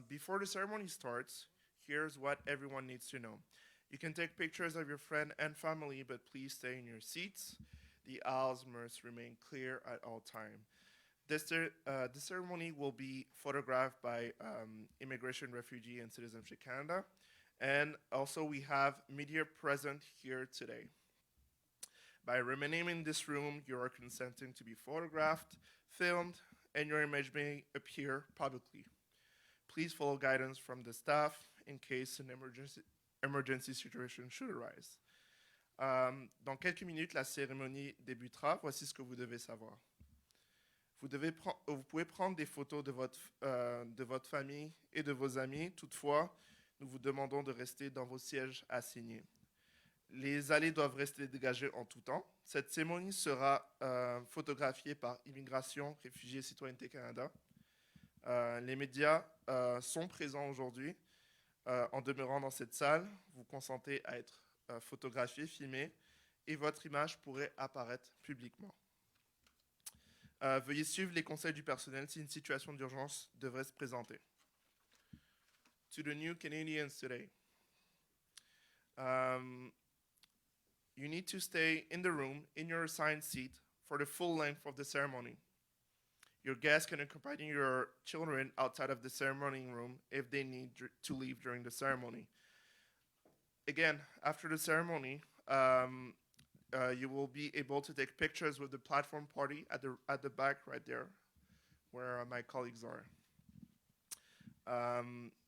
Before the ceremony starts, here's what everyone needs to know. You can take pictures of your friend and family, but please stay in your seats. The aisles must remain clear at all times. The ceremony will be photographed by Immigration, Refugee, and Citizenship Canada. And also, we have media present here today. By remaining in this room, you are consenting to be photographed, filmed, and your image may appear publicly. Please follow guidance from the staff in case an emergency situation should arise. Dans quelques minutes, la cérémonie débutera. Voici ce que vous devez savoir. Vous pouvez prendre des photos de votre famille et de vos amis. Toutefois, nous vous demandons de rester dans vos sièges assignés. Les allées doivent rester dégagées en tout temps. Cette cérémonie sera photographiée par Immigration, Réfugiés, Citoyenneté Canada. Les médias sont présents aujourd'hui. En demeurant dans cette salle, vous consentez à être photographié, filmé, et votre image pourrait apparaître publiquement. Veuillez suivre les conseils du personnel si une situation d'urgence devrait se présenter. To the new Canadians today, you need to stay in the room in your assigned seat for the full length of the ceremony. Your guests can accompany your children outside of the ceremony room if they need to leave during the ceremony. Again, after the ceremony, you will be able to take pictures with the platform party at the back right there, where my colleagues are.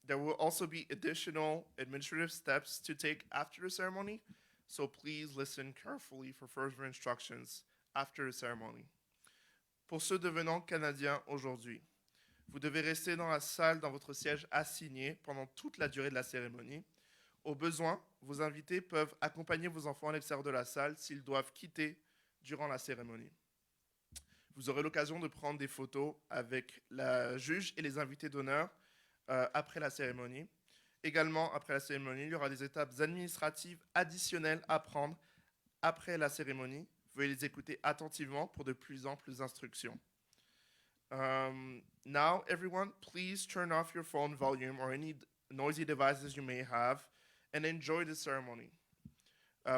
There will also be additional administrative steps to take after the ceremony, so please listen carefully for further instructions after the ceremony. Pour ceux devenant Canadiens aujourd'hui, vous devez rester dans la salle dans votre siège assigné pendant toute la durée de la cérémonie. Au besoin, vos invités peuvent accompagner vos enfants à l'extérieur de la salle s'ils doivent quitter durant la cérémonie. Vous aurez l'occasion de prendre des photos avec la juge et les invités d'honneur après la cérémonie. Également, après la cérémonie, il y aura des étapes administratives additionnelles à prendre après la cérémonie. Veuillez les écouter attentivement pour de plus amples instructions. Now, everyone, please turn off your phone volume or any noisy devices you may have and enjoy the ceremony.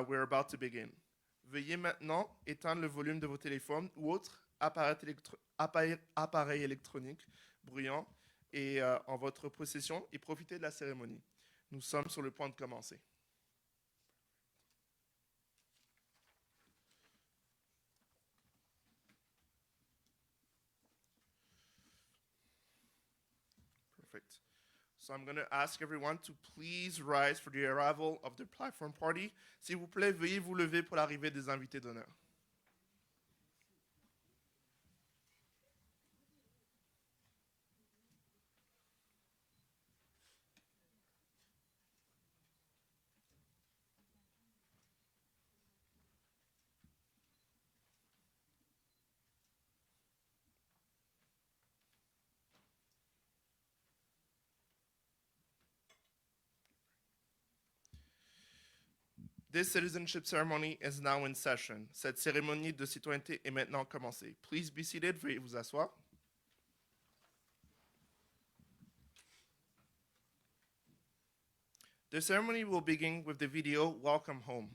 We're about to begin. Veuillez maintenant éteindre le volume de vos téléphones ou autres appareils électroniques bruyants et en votre possession et profitez de la cérémonie. Nous sommes sur le point de commencer. Perfect. So I'm going to ask everyone to please rise for the arrival of the platform party. S'il vous plaît, veuillez vous lever pour l'arrivée des invités d'honneur. This citizenship ceremony is now in session. Cette cérémonie de citoyenneté est maintenant commencée. Please be seated. Veuillez vous asseoir. The ceremony will begin with the video Welcome Home.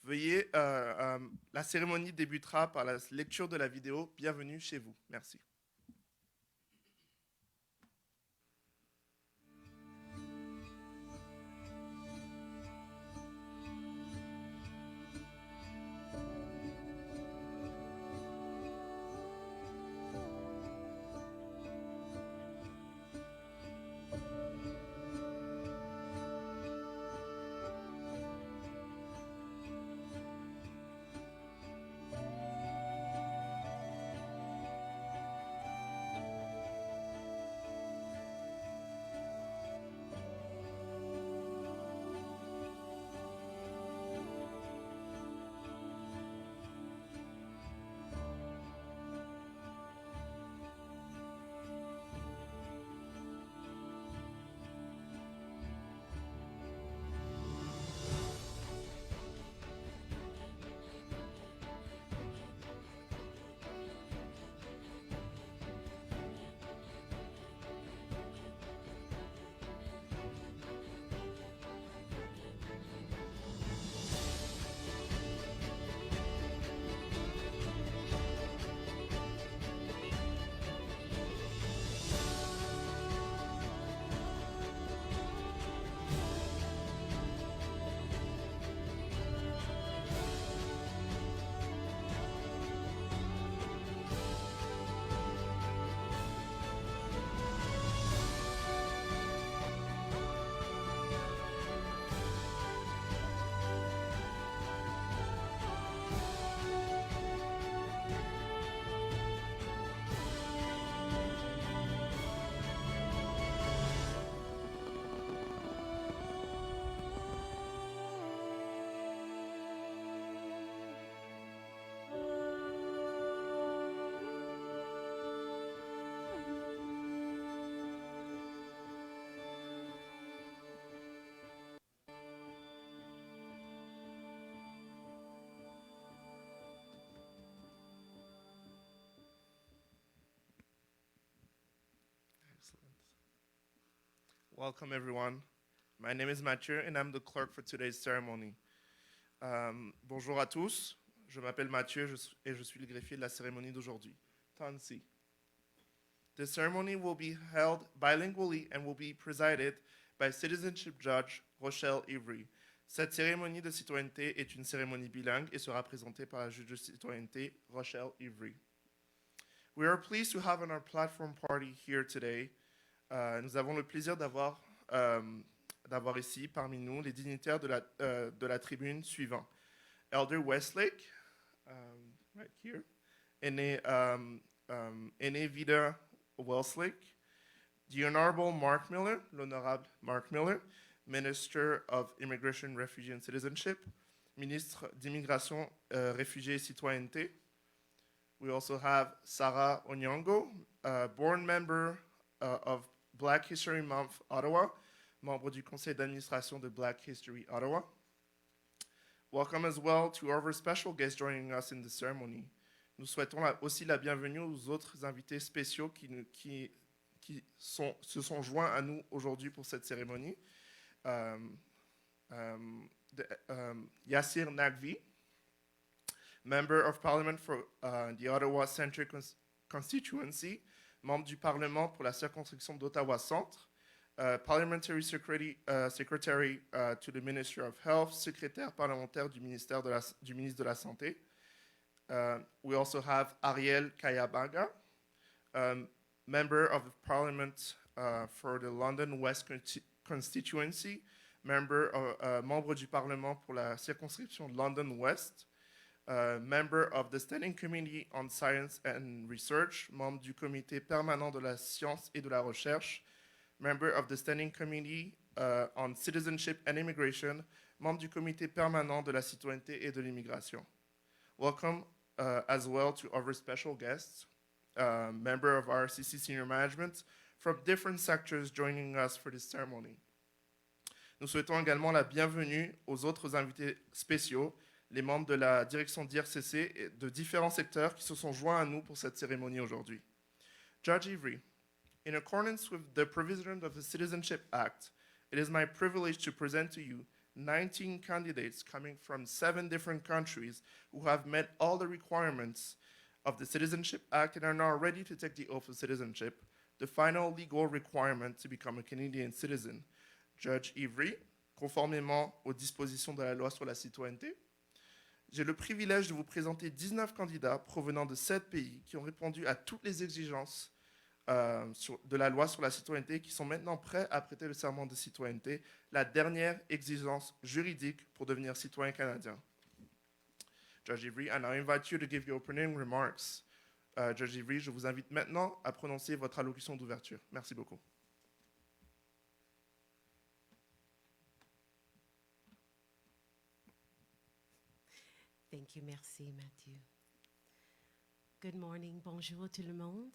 Veuillez, la cérémonie débutera par la lecture de la vidéo Bienvenue chez vous. Merci. Welcome, everyone. My name is Mathieu, and I'm the clerk for today's ceremony. Bonjour à tous. Je m'appelle Mathieu et je suis le greffier de la cérémonie d'aujourd'hui. Tansi. The ceremony will be held bilingually and will be presided by citizenship judge Rochelle Ivry. Cette cérémonie de citoyenneté est une cérémonie bilingue et sera présentée par la juge de citoyenneté Rochelle Ivry. We are pleased to have on our platform party here today. Nous avons le plaisir d'avoir ici parmi nous les dignitaires de la tribune suivants. Elder Westlake, right here, Aîné Vida Westlake, the Honorable Mark Miller, l'honorable Mark Miller, Minister of Immigration, Refugee and Citizenship, ministre d'immigration, réfugiés et citoyenneté. We also have Sarah Onyango, board member of Black History Month Ottawa, membre du conseil d'administration de Black History Ottawa. Welcome as well to our special guests joining us in the ceremony. Nous souhaitons aussi la bienvenue aux autres invités spéciaux qui se sont joints à nous aujourd'hui pour cette cérémonie. Yassir Nagvi, Member of Parliament for the Ottawa Centre Constituency, membre du Parlement pour la circonscription d'Ottawa Centre, Parliamentary Secretary to the Ministry of Health, secrétaire parlementaire du ministre de la Santé. We also have Ariel Kayabaga, Member of the Parliament for the London West Constituency, membre du Parlement pour la circonscription London West, Member of the Standing Committee on Science and Research, membre du Comité permanent de la science et de la recherche, Member of the Standing Committee on Citizenship and Immigration, membre du Comité permanent de la citoyenneté et de l'immigration. Welcome as well to our special guests, member of RCC Senior Management from different sectors joining us for this ceremony. Nous souhaitons également la bienvenue aux autres invités spéciaux, les membres de la direction d'IRCC de différents secteurs qui se sont joints à nous pour cette cérémonie aujourd'hui. Judge Ivry, in accordance with the provisions of the Citizenship Act, it is my privilege to present to you 19 candidates coming from 7 different countries who have met all the requirements of the Citizenship Act and are now ready to take the oath of citizenship, the final legal requirement to become a Canadian citizen. Judge Ivry, conformément aux dispositions de la loi sur la citoyenneté, j'ai le privilège de vous présenter 19 candidats provenant de 7 pays qui ont répondu à toutes les exigences de la loi sur la citoyenneté, qui sont maintenant prêts à prêter le serment de citoyenneté, la dernière exigence juridique pour devenir citoyen canadien. Judge Ivry, I now invite you to give your opening remarks. Judge Ivry, je vous invite maintenant à prononcer votre allocution d'ouverture. Merci beaucoup. Thank you, merci Mathieu. Good morning, bonjour tout le monde.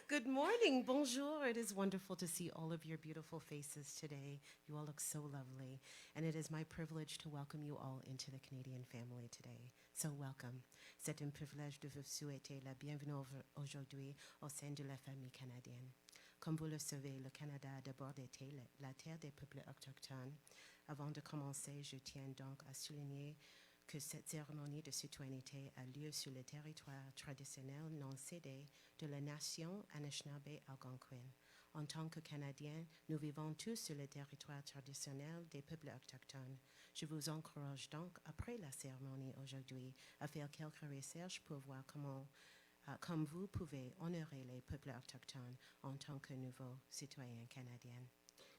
Good morning, bonjour. It is wonderful to see all of your beautiful faces today. You all look so lovely. And it is my privilege to welcome you all into the Canadian family today. So welcome. C'est un privilège de vous souhaiter la bienvenue aujourd'hui au sein de la famille canadienne. Comme vous le savez, le Canada a d'abord été la terre des peuples autochtones. Avant de commencer, je tiens donc à souligner que cette cérémonie de citoyenneté a lieu sur le territoire traditionnel non cédé de la nation Anishinaabe-Algonquin. En tant que Canadiens, nous vivons tous sur le territoire traditionnel des peuples autochtones. Je vous encourage donc, après la cérémonie aujourd'hui, à faire quelques recherches pour voir comme vous pouvez honorer les peuples autochtones en tant que nouveaux citoyens canadiens.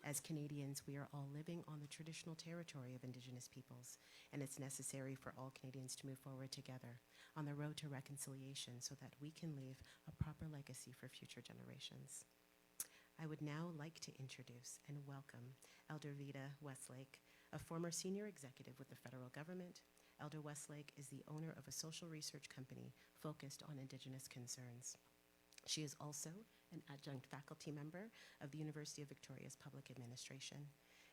As Canadians, we are all living on the traditional territory of Indigenous peoples, and it's necessary for all Canadians to move forward together on the road to reconciliation so that we can leave a proper legacy for future generations. I would now like to introduce and welcome Elder Vida Westlake, a former senior executive with the federal government. Elder Westlake is the owner of a social research company focused on Indigenous concerns. She is also an adjunct faculty member of the University of Victoria's Public Administration.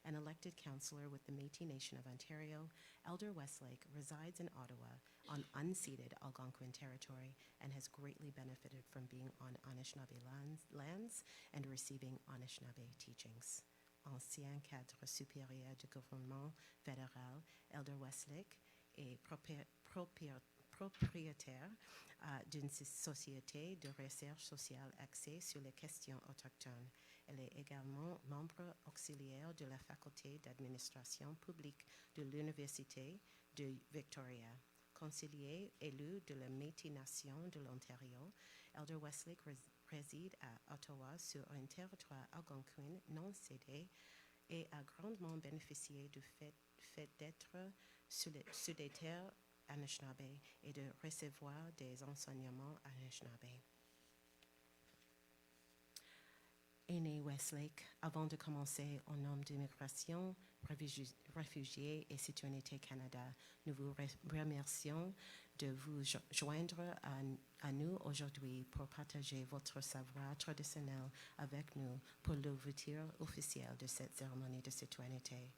an elected councillor with the Métis Nation of Ontario, Elder Westlake resides in Ottawa on unceded Algonquin territory and has greatly benefited from being on Anishinaabe lands and receiving Anishinaabe teachings. Ancien cadre supérieur du gouvernement fédéral, Elder Westlake est propriétaire d'une société de recherche sociale axée sur les questions autochtones. Elle est également membre auxiliaire de la faculté d'administration publique de l'Université de Victoria. Conseiller élu de la Métis Nation de l'Ontario, Elder Westlake réside à Ottawa sur un territoire algonquin non cédé et a grandement bénéficié du fait d'être sur des terres Anishinaabe et de recevoir des enseignements Anishinaabe. Aîné Westlake, avant de commencer en nom d'immigration, réfugiés et citoyenneté Canada, nous vous remercions de vous joindre à nous aujourd'hui pour partager votre savoir traditionnel avec nous pour l'ouverture officielle de cette cérémonie de citoyenneté.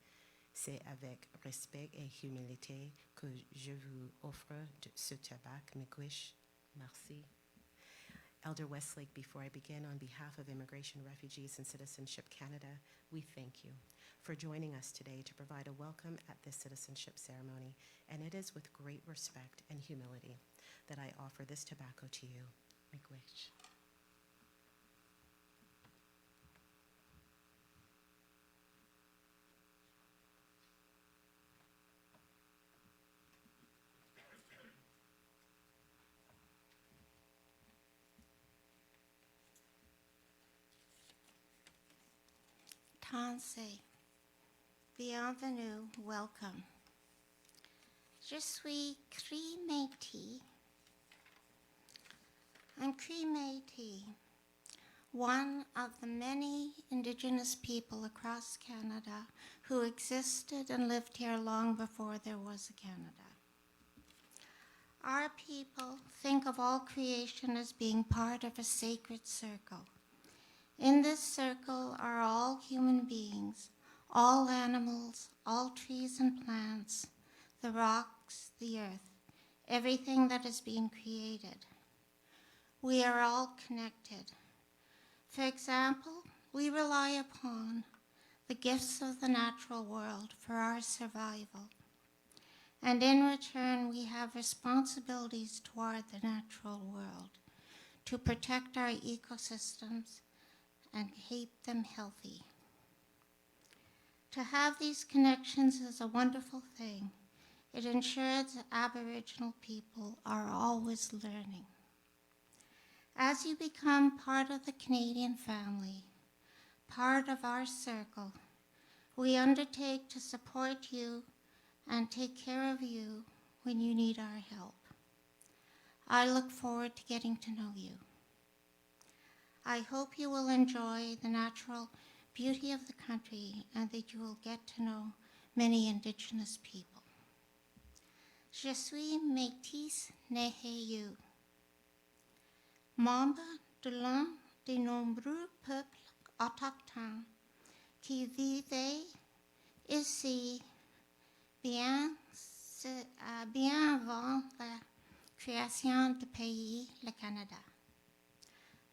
C'est avec respect et humilité que je vous offre ce tabac miigwech. Merci. Elder Westlake, before I begin, on behalf of Immigration, Refugees, and Citizenship Canada, we thank you for joining us today to provide a welcome at this citizenship ceremony, and it is with great respect and humility that I offer this tobacco to you. Miigwech. Tansé, bienvenue, welcome. Je suis Cree Métis. I'm Cree Métis, one of the many Indigenous people across Canada who existed and lived here long before there was a Canada. Our people think of all creation as being part of a sacred circle. In this circle are all human beings, all animals, all trees and plants, the rocks, the earth, everything that is being created. We are all connected. For example, we rely upon the gifts of the natural world for our survival. And in return, we have responsibilities toward the natural world to protect our ecosystems and keep them healthy. To have these connections is a wonderful thing. It ensures that Aboriginal people are always learning. As you become part of the Canadian family, part of our circle, we undertake to support you and take care of you when you need our help. I look forward to getting to know you. I hope you will enjoy the natural beauty of the country and that you will get to know many Indigenous people. Je suis Métis Neheyu, membre de l'un des nombreux peuples autochtones qui vivaient ici bien avant la création du pays, le Canada.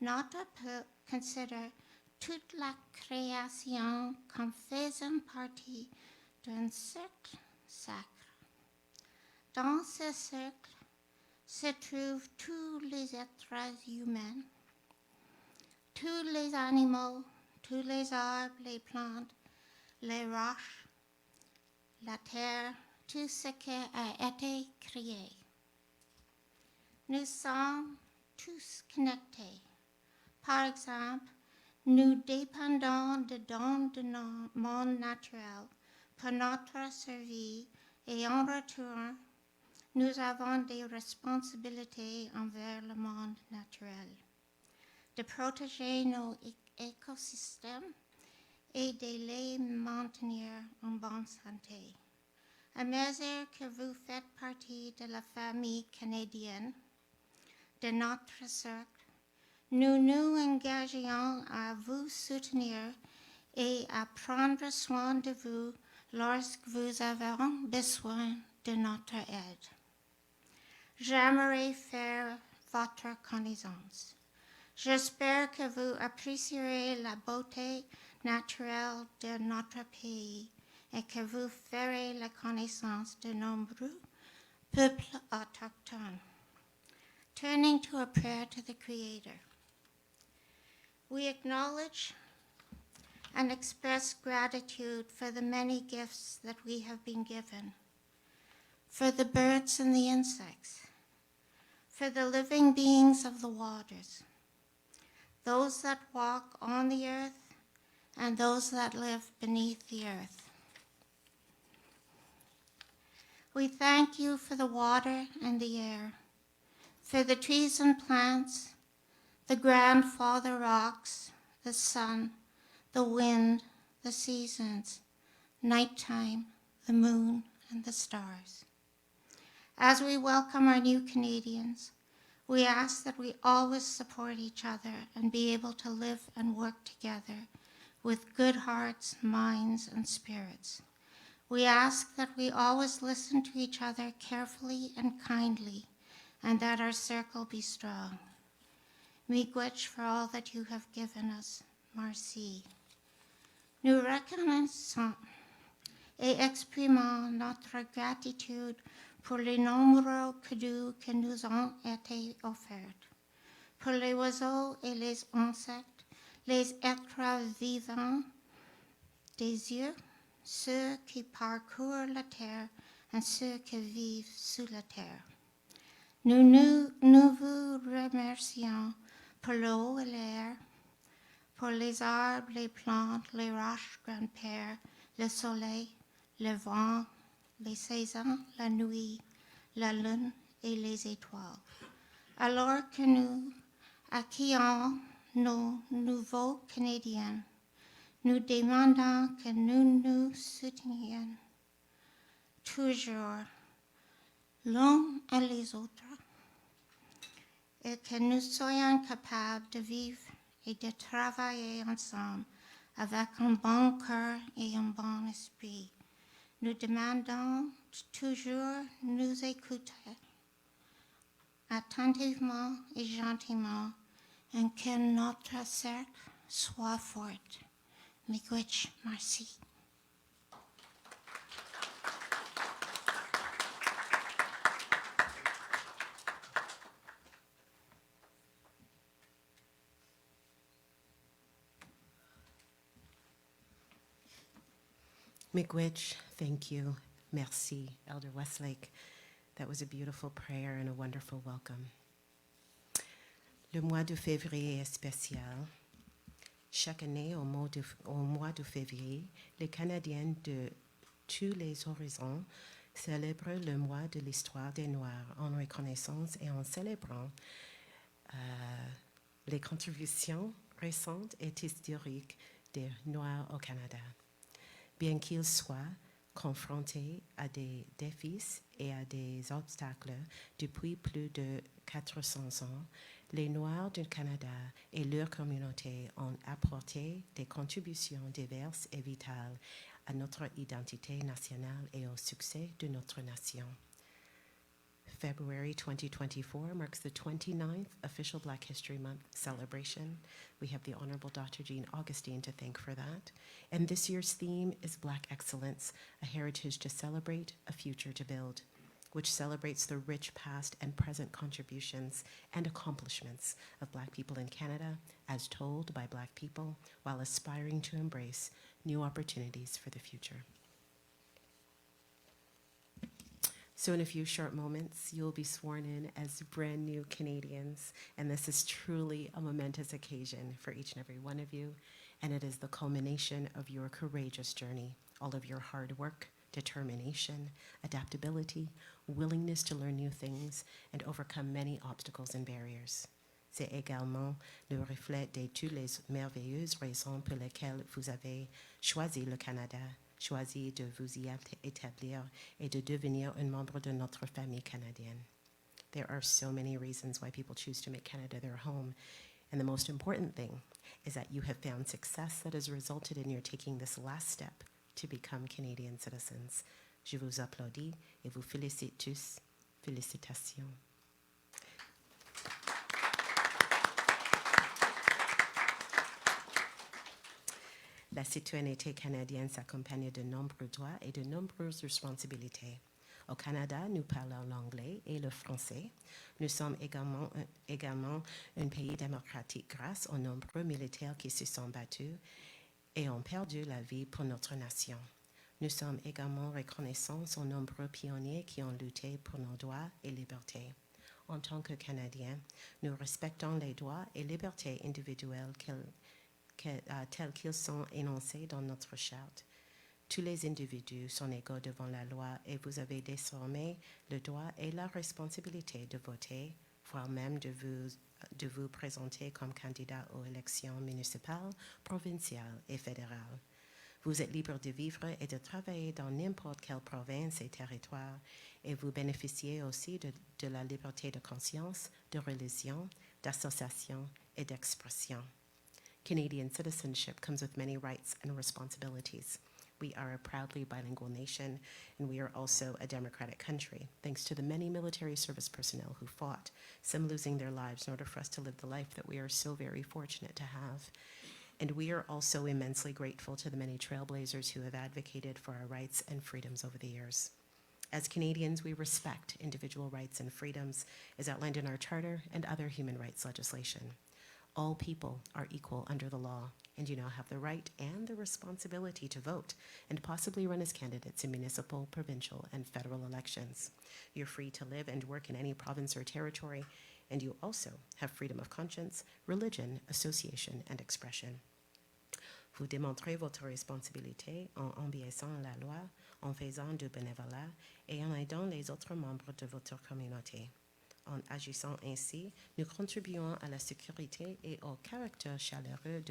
Notre peuple considère toute la création comme faisant partie d'un cercle sacré. Dans ce cercle se trouvent tous les êtres humains, tous les animaux, tous les arbres, les plantes, les roches, la terre, tout ce qui a été créé. Nous sommes tous connectés. Par exemple, nous dépendons de dons du monde naturel pour notre survie et en retour, nous avons des responsabilités envers le monde naturel, de protéger nos écosystèmes et de les maintenir en bonne santé. À mesure que vous faites partie de la famille canadienne, de notre cercle, nous nous engageons à vous soutenir et à prendre soin de vous lorsque vous avez besoin de notre aide. J'aimerais faire votre connaissance. J'espère que vous apprécierez la beauté naturelle de notre pays et que vous ferez la connaissance de nombreux peuples autochtones. Turning to a prayer to the Creator. We acknowledge and express gratitude for the many gifts that we have been given, for the birds and the insects, for the living beings of the waters, those that walk on the earth and those that live beneath the earth. We thank you for the water and the air, for the trees and plants, the grandfather rocks, the sun, the wind, the seasons, nighttime, the moon, and the stars. As we welcome our new Canadians, we ask that we always support each other and be able to live and work together with good hearts, minds, and spirits. We ask that we always listen to each other carefully and kindly, and that our circle be strong. Miigwech for all that you have given us. Merci. Nous reconnaissons et exprimons notre gratitude pour les nombreux cadeaux qui nous ont été offerts, pour les oiseaux et les insectes, les êtres vivants des yeux, ceux qui parcourent la terre et ceux qui vivent sous la terre. Nous vous remercions pour l'eau et l'air, pour les arbres, les plantes, les roches grand-pères, le soleil, le vent, les saisons, la nuit, la lune et les étoiles. Alors que nous accueillons nos nouveaux Canadiens, nous demandons que nous nous soutenions toujours l'un et les autres et que nous soyons capables de vivre et de travailler ensemble avec un bon cœur et un bon esprit. Nous demandons toujours nous écouter attentivement et gentiment et que notre cercle soit fort. Miigwech, merci. Miigwech, thank you. Merci, Elder Westlake. That was a beautiful prayer and a wonderful welcome. Le mois de février est spécial. Chaque année, au mois de février, les Canadiennes de tous les horizons célèbrent le mois de l'histoire des Noirs en reconnaissance et en célébrant les contributions récentes et historiques des Noirs au Canada. Bien qu'ils soient confrontés à des défis et à des obstacles depuis plus de 400 ans, les Noirs du Canada et leur communauté ont apporté des contributions diverses et vitales à notre identité nationale et au succès de notre nation. February 2024 marks the 29th official Black History Month celebration. We have the Honorable Dr. Jean Augustine to thank for that. And this year's theme is Black Excellence, a heritage to celebrate, a future to build, which celebrates the rich past and present contributions and accomplishments of Black people in Canada, as told by Black people, while aspiring to embrace new opportunities for the future. So in a few short moments, you'll be sworn in as brand new Canadians, and this is truly a momentous occasion for each and every one of you, and it is the culmination of your courageous journey, all of your hard work, determination, adaptability, willingness to learn new things, and overcome many obstacles and barriers. C'est également le reflet de toutes les merveilleuses raisons pour lesquelles vous avez choisi le Canada, choisi de vous y établir et de devenir un membre de notre famille canadienne. There are so many reasons why people choose to make Canada their home, and the most important thing is that you have found success that has resulted in your taking this last step to become Canadian citizens. Je vous applaudis et vous félicite tous. Félicitations. La citoyenneté canadienne s'accompagne de nombreux droits et de nombreuses responsabilités. Au Canada, nous parlons l'anglais et le français. Nous sommes également un pays démocratique grâce aux nombreux militaires qui se sont battus et ont perdu la vie pour notre nation. Nous sommes également reconnaissants aux nombreux pionniers qui ont lutté pour nos droits et libertés. En tant que Canadiens, nous respectons les droits et libertés individuelles tels qu'ils sont énoncés dans notre charte. Tous les individus sont égaux devant la loi et vous avez désormais le droit et la responsabilité de voter, voire même de vous présenter comme candidat aux élections municipales, provinciales et fédérales. Vous êtes libre de vivre et de travailler dans n'importe quelle province et territoire et vous bénéficiez aussi de la liberté de conscience, de religion, d'association et d'expression. Canadian citizenship comes with many rights and responsibilities. We are a proudly bilingual nation, and we are also a democratic country, thanks to the many military service personnel who fought, some losing their lives in order for us to live the life that we are so very fortunate to have. And we are also immensely grateful to the many trailblazers who have advocated for our rights and freedoms over the years. As Canadians, we respect individual rights and freedoms as outlined in our charter and other human rights legislation. All people are equal under the law, and you now have the right and the responsibility to vote and possibly run as candidates in municipal, provincial, and federal elections. You're free to live and work in any province or territory, and you also have freedom of conscience, religion, association, and expression. Vous démontrez votre responsabilité en obéissant à la loi, en faisant du bénévolat et en aidant les autres membres de votre communauté. En agissant ainsi, nous contribuons à la sécurité et au caractère chaleureux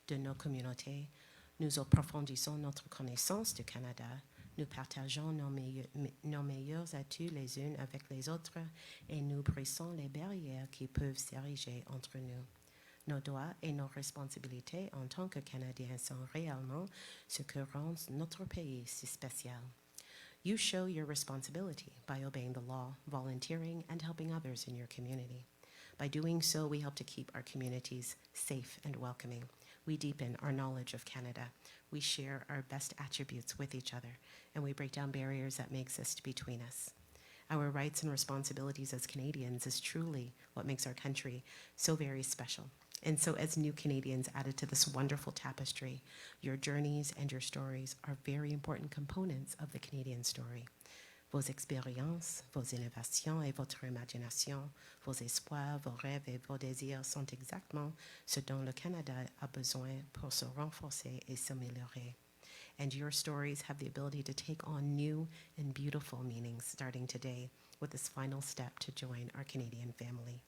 de nos communautés. Nous approfondissons notre connaissance du Canada. Nous partageons nos meilleurs atouts les unes avec les autres et nous brisons les barrières qui peuvent s'ériger entre nous. Nos droits et nos responsabilités en tant que Canadiens sont réellement ce que rend notre pays si spécial. You show your responsibility by obeying the law, volunteering, and helping others in your community. By doing so, we help to keep our communities safe and welcoming. We deepen our knowledge of Canada. We share our best attributes with each other, and we break down barriers that may exist between us. Our rights and responsibilities as Canadians is truly what makes our country so very special. And so as new Canadians added to this wonderful tapestry, your journeys and your stories are very important components of the Canadian story. Vos expériences, vos innovations et votre imagination, vos espoirs, vos rêves et vos désirs sont exactement ce dont le Canada a besoin pour se renforcer et s'améliorer. And your stories have the ability to take on new and beautiful meanings starting today with this final step to join our Canadian family.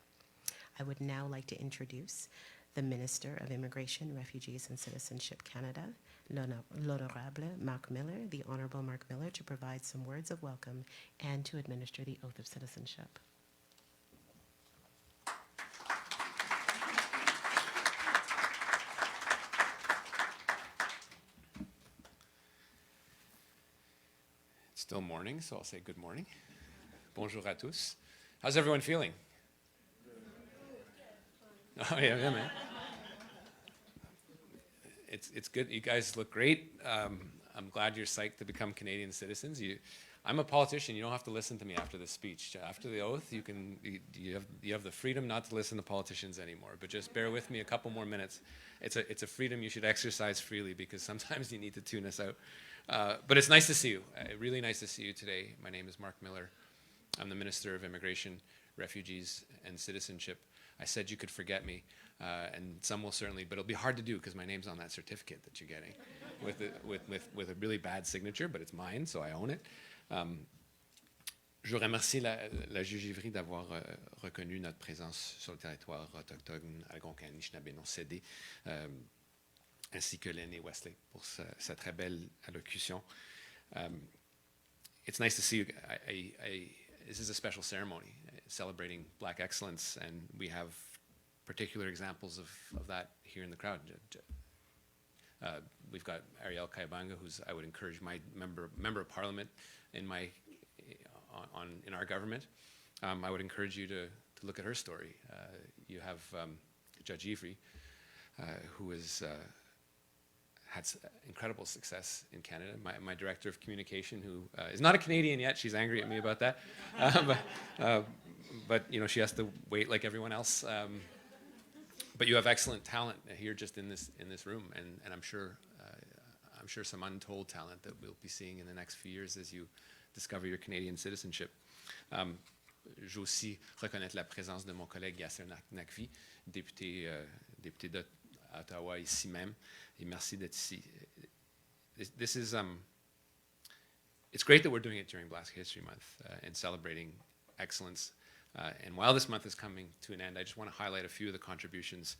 I would now like to introduce the Minister of Immigration, Refugees and Citizenship Canada, l'Honorable Marc Miller, the Honorable Marc Miller, to provide some words of welcome and to administer the oath of citizenship. It's still morning, so I'll say good morning. Bonjour à tous. How's everyone feeling? Oh, yeah, man. It's good. You guys look great. I'm glad you're psyched to become Canadian citizens. I'm a politician. You don't have to listen to me after the speech. After the oath, you have the freedom not to listen to politicians anymore. But just bear with me a couple more minutes. It's a freedom you should exercise freely because sometimes you need to tune us out. But it's nice to see you. Really nice to see you today. My name is Marc Miller. I'm the Minister of Immigration, Refugees, and Citizenship. I said you could forget me, and some will certainly, but it'll be hard to do because my name's on that certificate that you're getting with a really bad signature, but it's mine, so I own it. Je remercie la Juge Ivry d'avoir reconnu notre présence sur le territoire autochtone algonquin, Anishinaabe, non cédé, ainsi que l'aîné Wesley pour sa très belle allocution. It's nice to see you. This is a special ceremony celebrating Black excellence, and we have particular examples of that here in the crowd. We've got Ariel Kayabanga, who's, I would encourage, my member of parliament in our government. I would encourage you to look at her story. You have Judge Ivry, who has had incredible success in Canada. My director of communication, who is not a Canadian yet, she's angry at me about that, but you know, she has to wait like everyone else. But you have excellent talent here, just in this room, and I'm sure some untold talent that we'll be seeing in the next few years as you discover your Canadian citizenship. Je veux aussi reconnaître la présence de mon collègue Yasser Nakvi, député d'Ottawa ici même, et merci d'être ici. This is it's great that we're doing it during Black History Month and celebrating excellence. And while this month is coming to an end, I just want to highlight a few of the contributions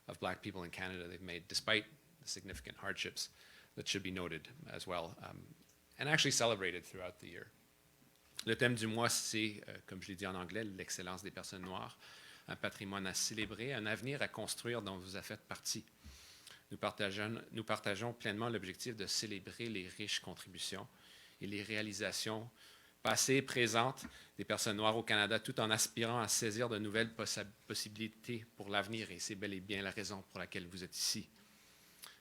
of Black people in Canada they've made, despite the significant hardships that should be noted as well, and actually celebrated throughout the year. Le thème du mois, c'est, comme je l'ai dit en anglais, l'excellence des personnes noires, un patrimoine à célébrer, un avenir à construire dont vous faites partie. Nous partageons pleinement l'objectif de célébrer les riches contributions et les réalisations passées et présentes des personnes noires au Canada, tout en aspirant à saisir de nouvelles possibilités pour l'avenir, et c'est bel et bien la raison pour laquelle vous êtes ici.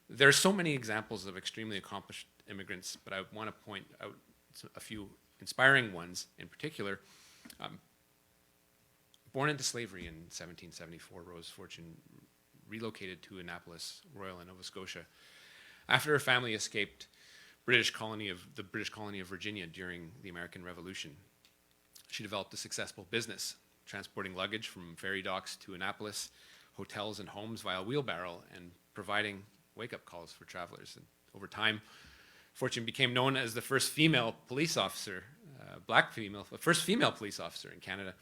There are so many examples of extremely accomplished immigrants, but I want to point out a few inspiring ones in particular. Born into slavery in 1774, Rose Fortune relocated to Annapolis Royal in Nova Scotia after her family escaped the British colony of Virginia during the American Revolution. She developed a successful business, transporting luggage from ferry docks to Annapolis, hotels and homes via wheelbarrow, and providing wake-up calls for travelers. And over time, Fortune became known as the first female police officer, first female police officer in Canada,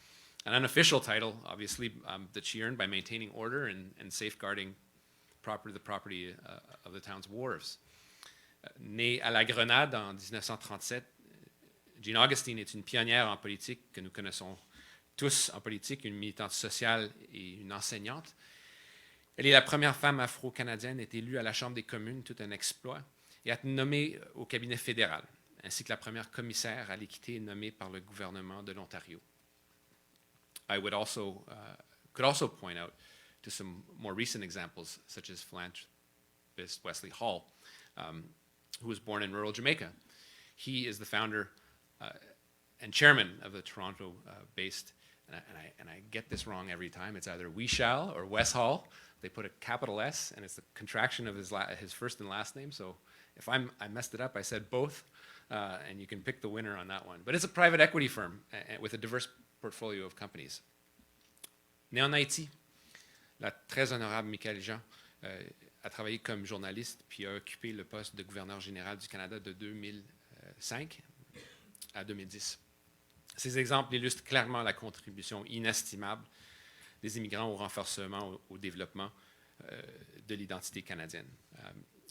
an unofficial title, obviously, that she earned by maintaining order and safeguarding the property of the town's wharves. Née à la Grenade en 1937, Jean Augustine est une pionnière en politique que nous connaissons tous en politique, une militante sociale et une enseignante. Elle est la première femme afro-canadienne à être élue à la Chambre des communes, tout un exploit, et à être nommée au cabinet fédéral, ainsi que la première commissaire à l'équité nommée par le gouvernement de l'Ontario. I could also point out to some more recent examples, such as philanthropist Wesley Hall, who was born in rural Jamaica. He is the founder and chairman of the Toronto-based, and I get this wrong every time, it's either We Shall or Wes Hall. They put a capital S, and it's the contraction of his first and last name, so if I messed it up, I said both, and you can pick the winner on that one. But it's a private equity firm with a diverse portfolio of companies. Né en Haïti, la très honorable Michaëlle Jean a travaillé comme journaliste puis a occupé le poste de gouverneur général du Canada de 2005 à 2010. Ces exemples illustrent clairement la contribution inestimable des immigrants au renforcement, au développement de l'identité canadienne.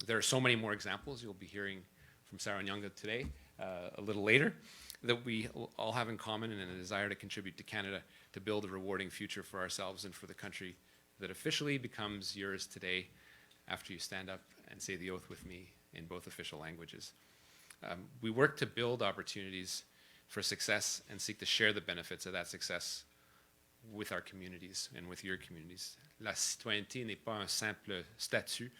There are so many more examples you'll be hearing from Sarah Nyanga today, a little later, that we all have in common, and a desire to contribute to Canada to build a rewarding future for ourselves and for the country that officially becomes yours today after you stand up and say the oath with me in both official languages. We work to build opportunities for success and seek to share the benefits of that success with our communities and with your communities. La citoyenneté n'est pas un simple statut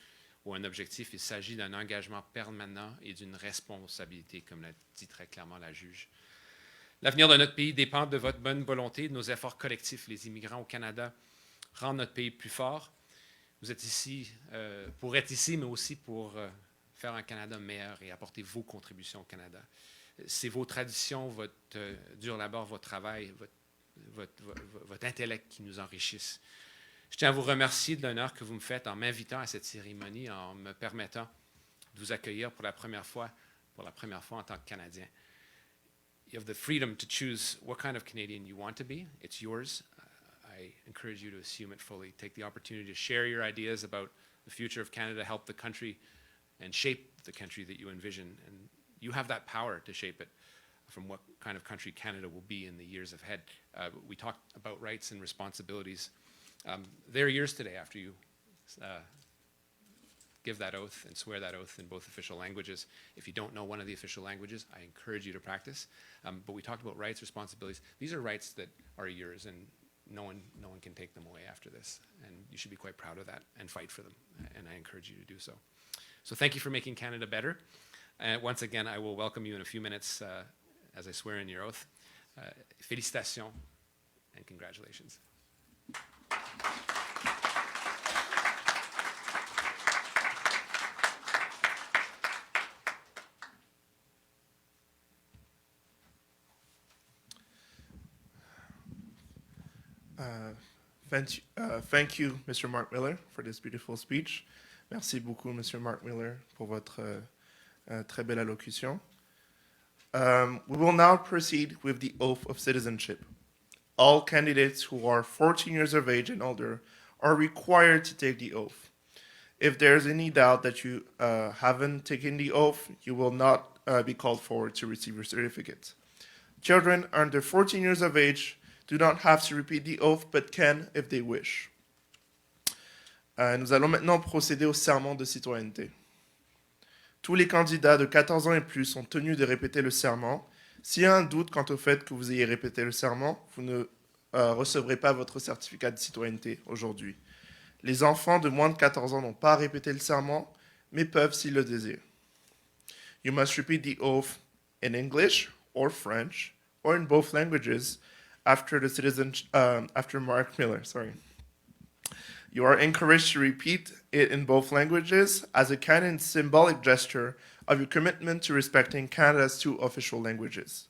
ou un objectif, il s'agit d'un engagement permanent et d'une responsabilité, comme l'a dit très clairement la juge. L'avenir de notre pays dépend de votre bonne volonté, de nos efforts collectifs. Les immigrants au Canada rendent notre pays plus fort. Vous êtes ici pour être ici, mais aussi pour faire un Canada meilleur et apporter vos contributions au Canada. C'est vos traditions, votre dur labeur, votre travail, votre intellect qui nous enrichissent. Je tiens à vous remercier de l'honneur que vous me faites en m'invitant à cette cérémonie, en me permettant de vous accueillir pour la première fois en tant que Canadien. You have the freedom to choose what kind of Canadian you want to be. It's yours. I encourage you to assume it fully. Take the opportunity to share your ideas about the future of Canada, help the country, and shape the country that you envision. And you have that power to shape it from what kind of country Canada will be in the years ahead. We talked about rights and responsibilities. They're yours today after you give that oath and swear that oath in both official languages. If you don't know one of the official languages, I encourage you to practice. But we talked about rights, responsibilities. These are rights that are yours, and no one can take them away after this. And you should be quite proud of that and fight for them. And I encourage you to do so. So thank you for making Canada better. Once again, I will welcome you in a few minutes as I swear in your oath. Félicitations and congratulations. Thank you, Mr. Mark Miller, for this beautiful speech. Merci beaucoup, Mr. Mark Miller, pour votre très belle allocution. We will now proceed with the oath of citizenship. All candidates who are 14 years of age and older are required to take the oath. If there's any doubt that you haven't taken the oath, you will not be called forward to receive your certificate. Children under 14 years of age do not have to repeat the oath, but can if they wish. Nous allons maintenant procéder au serment de citoyenneté. Tous les candidats de 14 ans et plus sont tenus de répéter le serment. S'il y a un doute quant au fait que vous ayez répété le serment, vous ne recevrez pas votre certificat de citoyenneté aujourd'hui. Les enfants de moins de 14 ans n'ont pas à répéter le serment, mais peuvent s'ils le désirent. You must repeat the oath in English or French or in both languages after Mark Miller. You are encouraged to repeat it in both languages as a kind and symbolic gesture of your commitment to respecting Canada's two official languages.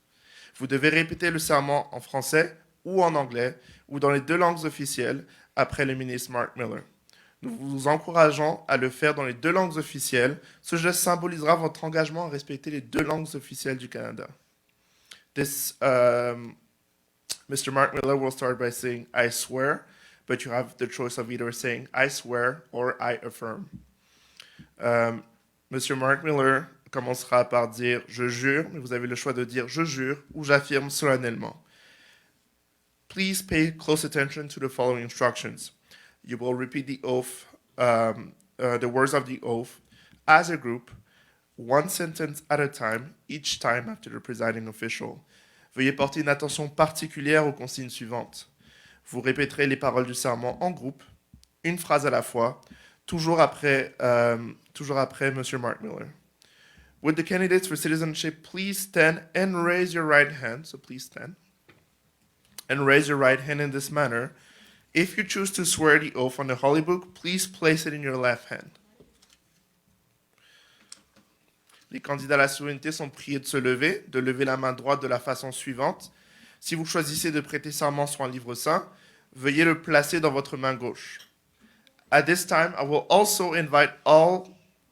Vous devez répéter le serment en français ou en anglais ou dans les deux langues officielles après le ministre Mark Miller. Nous vous encourageons à le faire dans les deux langues officielles. Ce geste symbolisera votre engagement à respecter les deux langues officielles du Canada. Mr. Mark Miller will start by saying, I swear, but you have the choice of either saying, I swear or I affirm. Mr. Mark Miller commencera par dire, je jure, mais vous avez le choix de dire, je jure ou j'affirme solennellement. Please pay close attention to the following instructions. You will repeat the oath, the words of the oath, as a group, one sentence at a time, each time after the presiding official. Veuillez porter une attention particulière aux consignes suivantes. Vous répéterez les paroles du serment en groupe, une phrase à la fois, toujours après Monsieur Mark Miller. Would the candidates for citizenship please stand and raise your right hand? So please stand. And raise your right hand in this manner. If you choose to swear the oath on the holy book, please place it in your left hand. Les candidats à la citoyenneté sont priés de se lever, de lever la main droite de la façon suivante. Si vous choisissez de prêter serment sur un livre saint, veuillez le placer dans votre main gauche. At this time, I will also invite all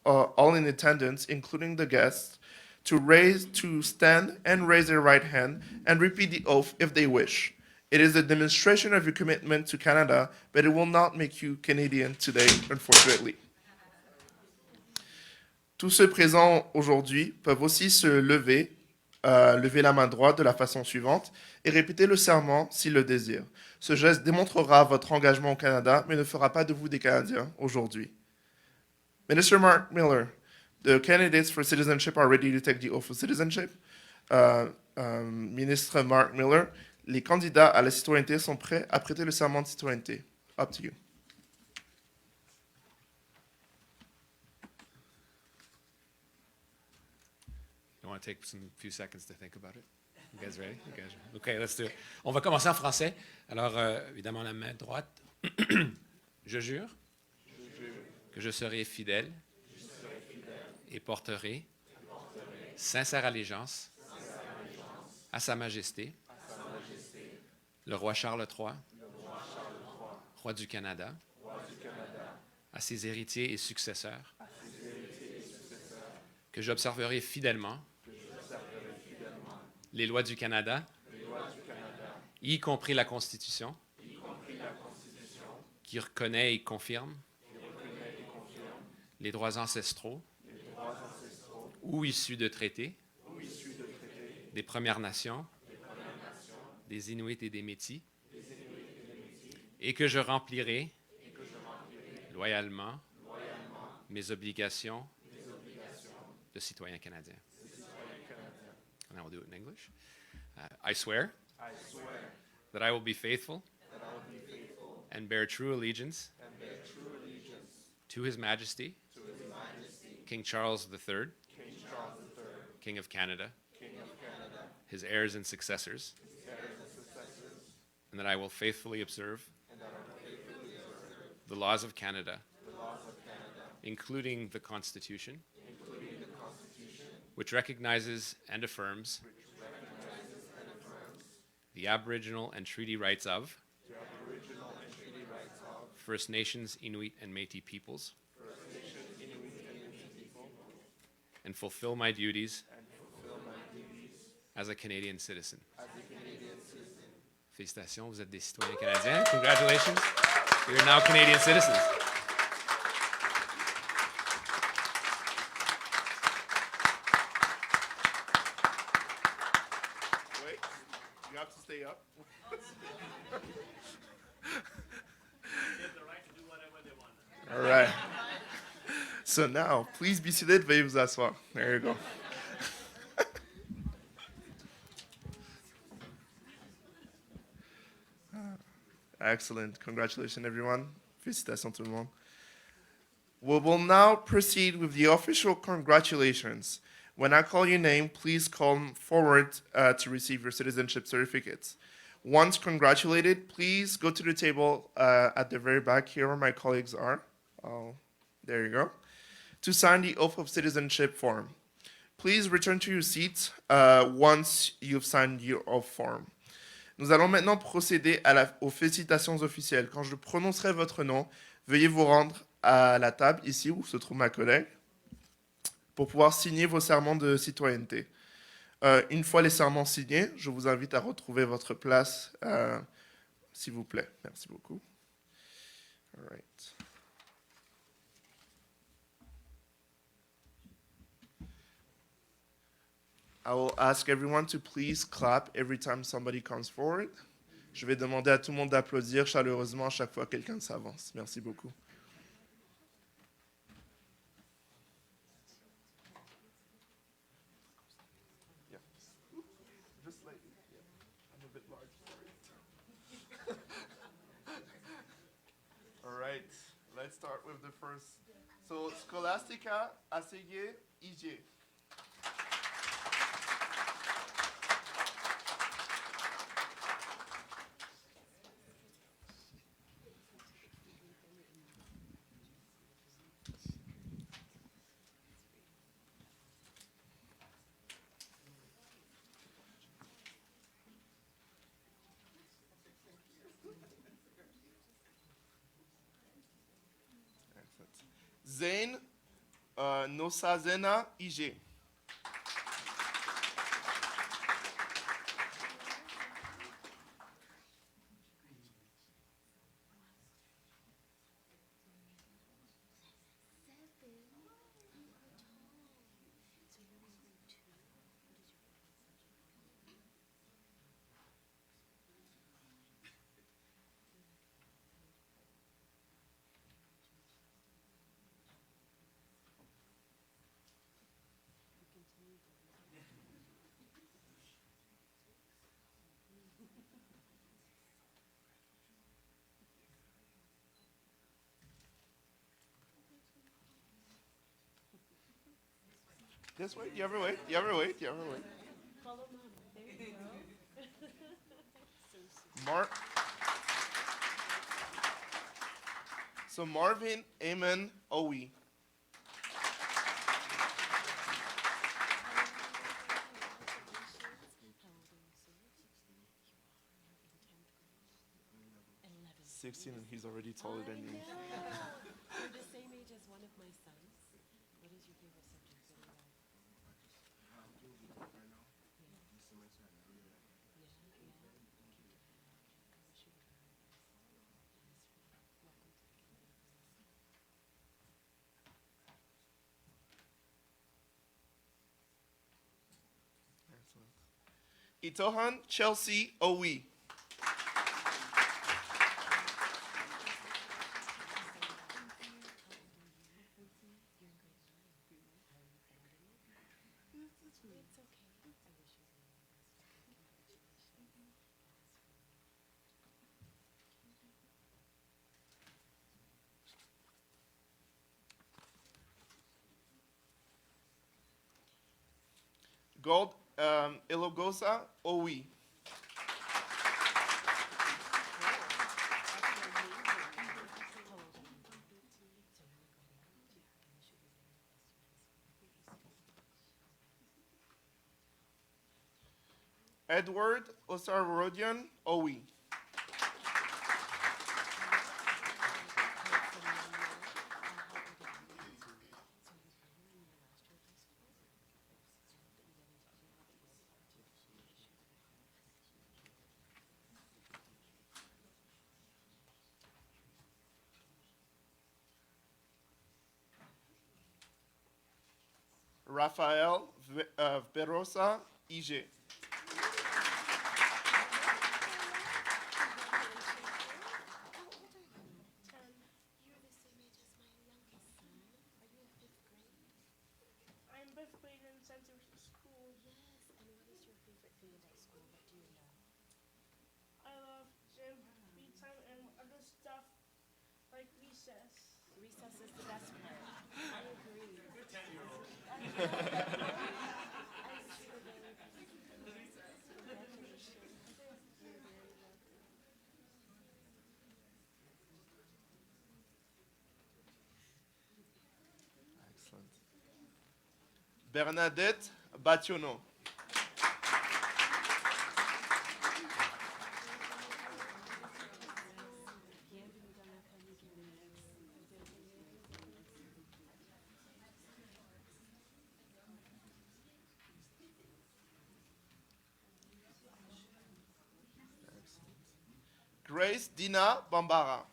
in attendance, including the guests, to stand and raise their right hand and repeat the oath if they wish. It is a demonstration of your commitment to Canada, but it will not make you Canadian today, unfortunately. Tous ceux présents aujourd'hui peuvent aussi se lever la main droite de la façon suivante et répéter le serment s'ils le désirent. Ce geste démontrera votre engagement au Canada, mais ne fera pas de vous des Canadiens aujourd'hui. Minister Mark Miller, the candidates for citizenship are ready to take the oath of citizenship. Ministre Mark Miller, les candidats à la citoyenneté sont prêts à prêter le serment de citoyenneté. Up to you. You want to take a few seconds to think about it? You guys ready? Okay, let's do it. On va commencer en français. Alors, évidemment, la main droite. Je jure que je serai fidèle et porterai sincère allégeance à Sa Majesté, le roi Charles III, roi du Canada, à ses héritiers et successeurs, que j'observerai fidèlement les lois du Canada, y compris la Constitution, qui reconnaît et confirme les droits ancestraux ou issus de traités des Premières Nations, des Inuits et des Métis, et que je remplirai loyalement mes obligations de citoyen canadien. And I will do it in English. I swear that I will be faithful and bear true allegiance to His Majesty, King Charles III, King of Canada, his heirs and successors, and that I will faithfully observe the laws of Canada, including the Constitution, which recognizes and affirms the Aboriginal and treaty rights of First Nations, Inuit, and Métis peoples, and fulfill my duties as a Canadian citizen. Félicitations, vous êtes des citoyens canadiens. Congratulations, you're now Canadian citizens. Wait, you have to stay up. All right. So now, please be seated. Veuillez vous asseoir. There you go. Excellent. Congratulations, everyone. Félicitations, tout le monde. We will now proceed with the official congratulations. When I call your name, please come forward to receive your citizenship certificates. Once congratulated, please go to the table at the very back here where my colleagues are. Oh, there you go. To sign the oath of citizenship form. Please return to your seat once you've signed your oath form. Nous allons maintenant procéder aux félicitations officielles. Quand je prononcerai votre nom, veuillez vous rendre à la table, ici où se trouve ma collègue, pour pouvoir signer vos serments de citoyenneté. Une fois les serments signés, je vous invite à retrouver votre place, s'il vous plaît. Merci beaucoup. All right. I will ask everyone to please clap every time somebody comes forward. Je vais demander à tout le monde d'applaudir chaleureusement à chaque fois que quelqu'un s'avance. Merci beaucoup. Yeah. Just slightly. Yeah. I'm a bit large. Sorry. All right. Let's start with the first. So, Scholastica, Asseyez, IG. Zain, Nosazena, IG. This way? You ever wait? You ever wait? You ever wait? Follow mom. There you go. So Marvin Amen Owi. $16 and he's already taller than you. You're the same age as one of my sons. What is your favorite subject that you love? Itohan Chelsea Owi. Gold, Ilogosa, oui. Edward Osarodian, oui. Raphael Verosa, IG. I'm fifth grade in Center School. I love gym, free time, and other stuff like recess. Recess is the best part. I agree. Good 10-year-old. Excellent. Bernadette Bationo. Grace Dina Bambara.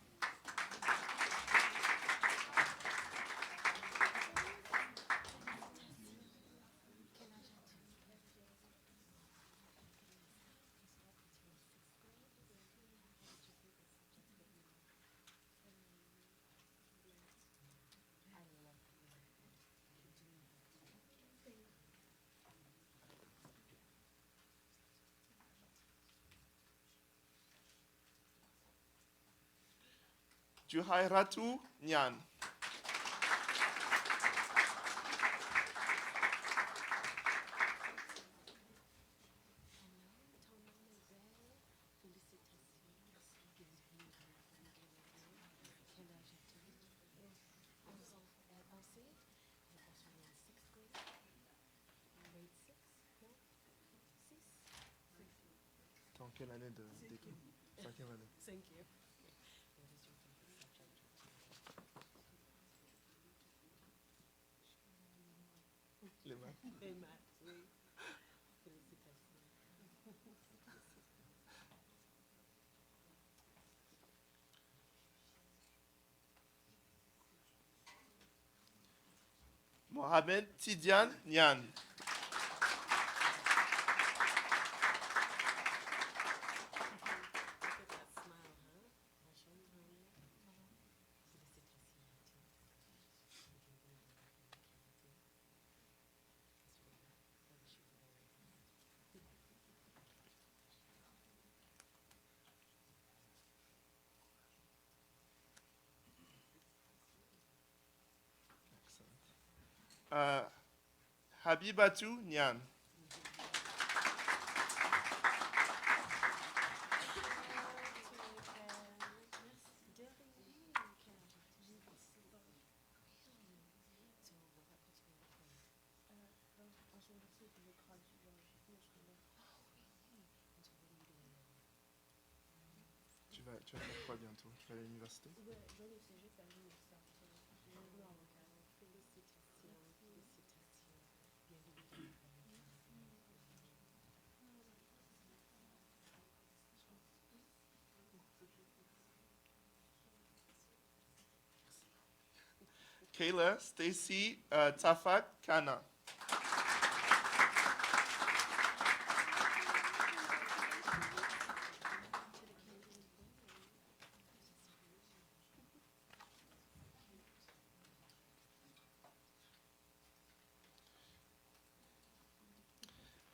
Juhairatu Nyan. T'es en quelle année de d'études? 5e année. Thank you. Les maths. Les maths, oui. Félicitations. Mohamed Tidiane Nyan. Look at that smile, huh? Habibatu Nyan. Tu vas faire quoi bientôt? Tu vas à l'université? Ouais, je vais au cégep à l'université. Je vais devenir avocat. Félicitations, félicitations. Bienvenue. Kayla Stacy Tafat Kana.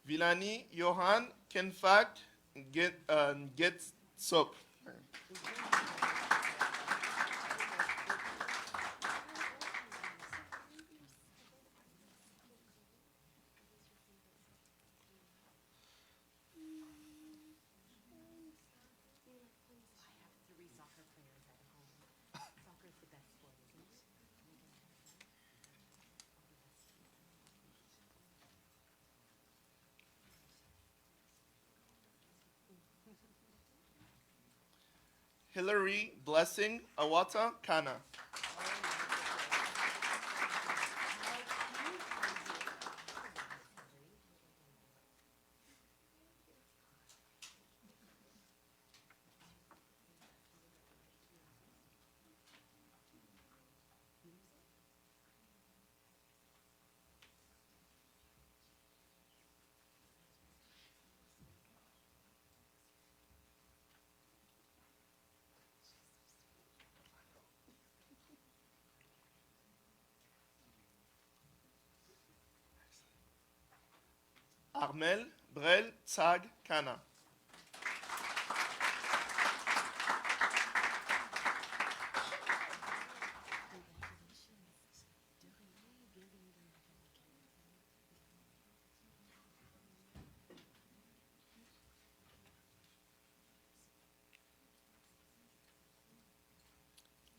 Villani Johan Kenfak Getsop. Hillary Blessing Awata Kana. Armel Brel Tsag Kana.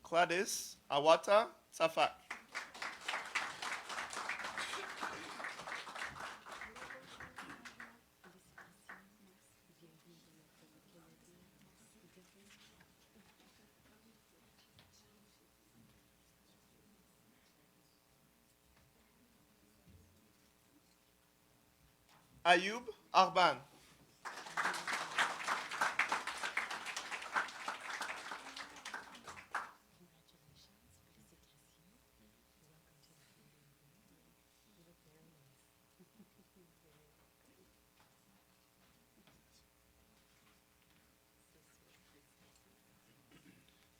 Gladys Awata Safak. Ayoub Arban.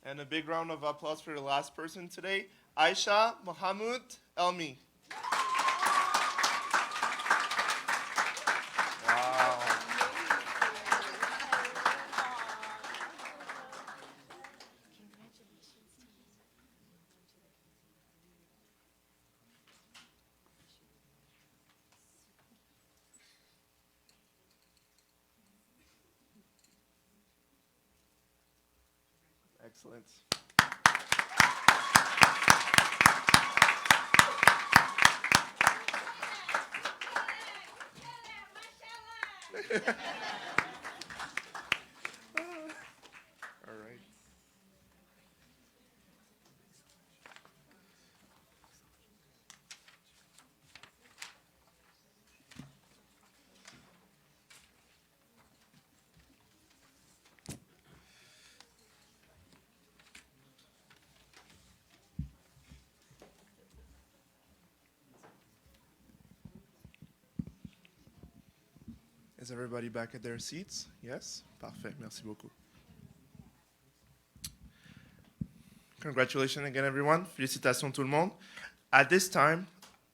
And a big round of applause for the last person today, Aisha Mohammed Elmi. Wow. Excellent. All right. Is everybody back at their seats? Yes? Parfait. Merci beaucoup. Congratulations again, everyone. Félicitations tout le monde. At this time,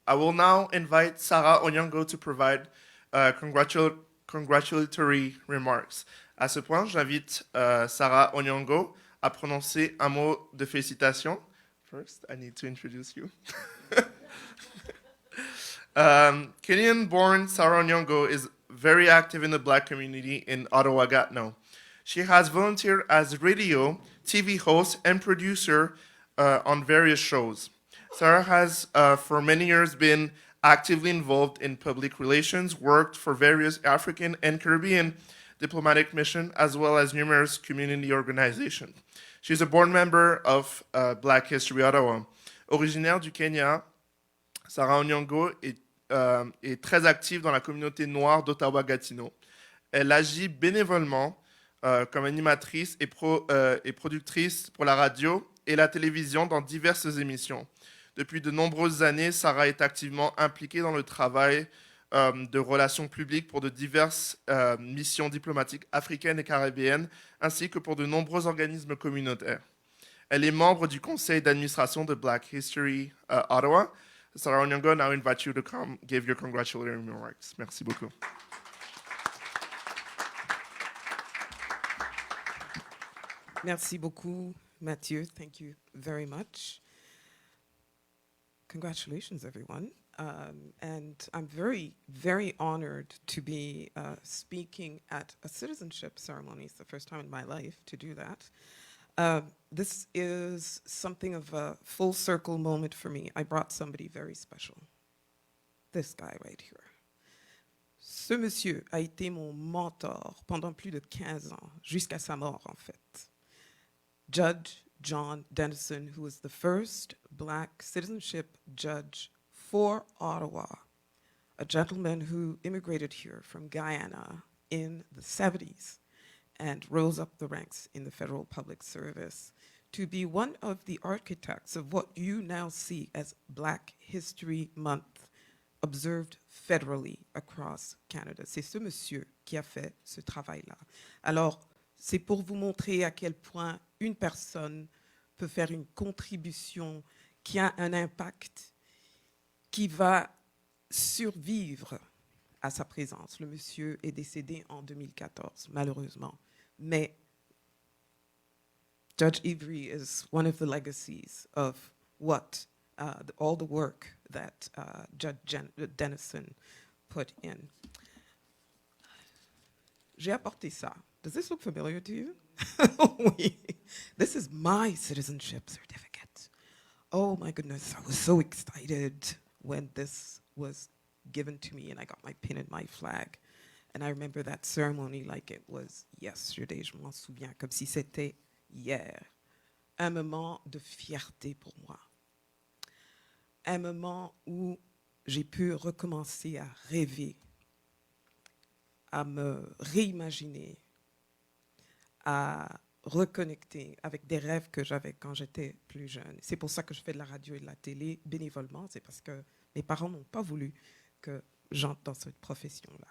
I will now invite Sarah Onyongo to provide congratulatory remarks. À ce point, j'invite Sarah Onyongo à prononcer un mot de félicitations. First, I need to introduce you. Canadian-born Sarah Onyongo is very active in the Black community in Ottawa-Gatineau. She has volunteered as radio, TV host, and producer on various shows. Sarah has, for many years, been actively involved in public relations, worked for various African and Caribbean diplomatic missions, as well as numerous community organizations. She's a board member of Black History Ottawa. Originaire du Kenya, Sarah Onyongo est très active dans la communauté noire d'Ottawa-Gatineau. Elle agit bénévolement comme animatrice et productrice pour la radio et la télévision dans diverses émissions. Depuis de nombreuses années, Sarah est activement impliquée dans le travail de relations publiques pour de diverses missions diplomatiques africaines et caribéennes, ainsi que pour de nombreux organismes communautaires. Elle est membre du conseil d'administration de Black History Ottawa, Sarah Onyongo, now I invite you to come give your congratulatory remarks. Merci beaucoup. Merci beaucoup, Mathieu. Thank you very much. Congratulations, everyone. And I'm very, very honored to be speaking at a citizenship ceremony. It's the first time in my life to do that. This is something of a full circle moment for me. I brought somebody very special. This guy right here. Ce monsieur a été mon mentor pendant plus de 15 ans, jusqu'à sa mort en fait. Judge John Dennison, who was the first black citizenship judge for Ottawa, a gentleman who immigrated here from Guyana in the 70s and rose up the ranks in the federal public service to be one of the architects of what you now see as Black History Month, observed federally across Canada. C'est ce monsieur qui a fait ce travail-là. Alors, c'est pour vous montrer à quel point une personne peut faire une contribution qui a un impact qui va survivre à sa présence. Le monsieur est décédé en 2014, malheureusement. Mais Judge Avery is one of the legacies of what all the work that Judge Dennison put in. J'ai apporté ça. Does this look familiar to you? Oui. This is my citizenship certificate. Oh my goodness, I was so excited when this was given to me and I got my pin and my flag. And I remember that ceremony like it was yesterday. Je m'en souviens comme si c'était hier. Un moment de fierté pour moi. Un moment où j'ai pu recommencer à rêver, à me réimaginer, à reconnecter avec des rêves que j'avais quand j'étais plus jeune. C'est pour ça que je fais de la radio et de la télé bénévolement. C'est parce que mes parents n'ont pas voulu que j'entre dans cette profession-là.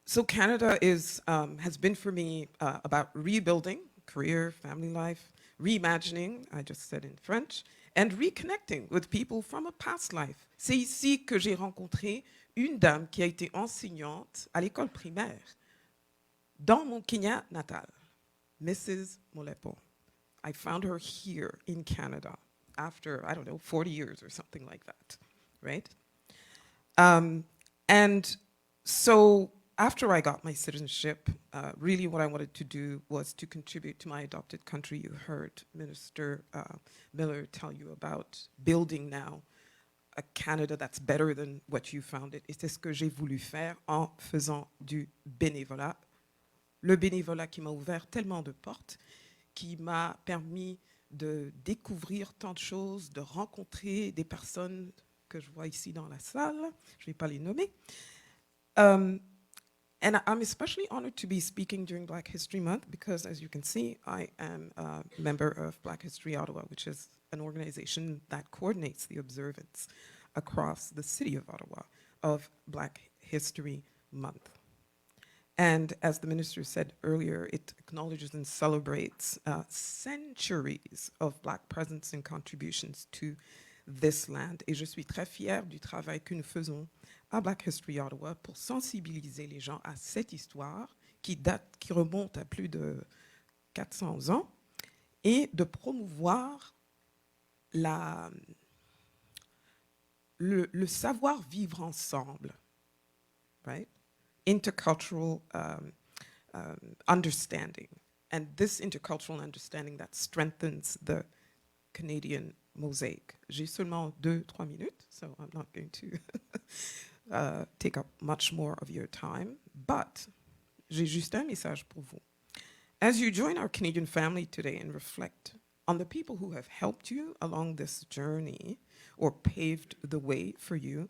So Canada has been for me about rebuilding career, family life, reimagining, I just said in French, and reconnecting with people from a past life. C'est ici que j'ai rencontré une dame qui a été enseignante à l'école primaire dans mon Kenya natal, Mrs. Molepo. I found her here in Canada after, 40 years or something like that, right? And so after I got my citizenship, really what I wanted to do was to contribute to my adopted country. You heard Minister Miller tell you about building now a Canada that's better than what you found it. Et c'est ce que j'ai voulu faire en faisant du bénévolat. Le bénévolat qui m'a ouvert tellement de portes, qui m'a permis de découvrir tant de choses, de rencontrer des personnes que je vois ici dans la salle. Je ne vais pas les nommer. And I'm especially honored to be speaking during Black History Month because, as you can see, I am a member of Black History Ottawa, which is an organization that coordinates the observance across the city of Ottawa of Black History Month. And as the minister said earlier, it acknowledges and celebrates centuries of Black presence and contributions to this land. Et je suis très fière du travail que nous faisons à Black History Ottawa pour sensibiliser les gens à cette histoire qui remonte à plus de 400 ans et de promouvoir le savoir vivre ensemble, right? Intercultural understanding, and this intercultural understanding that strengthens the Canadian mosaic. J'ai seulement 2-3 minutes, so I'm not going to take up much more of your time, but j'ai juste un message pour vous. As you join our Canadian family today and reflect on the people who have helped you along this journey or paved the way for you,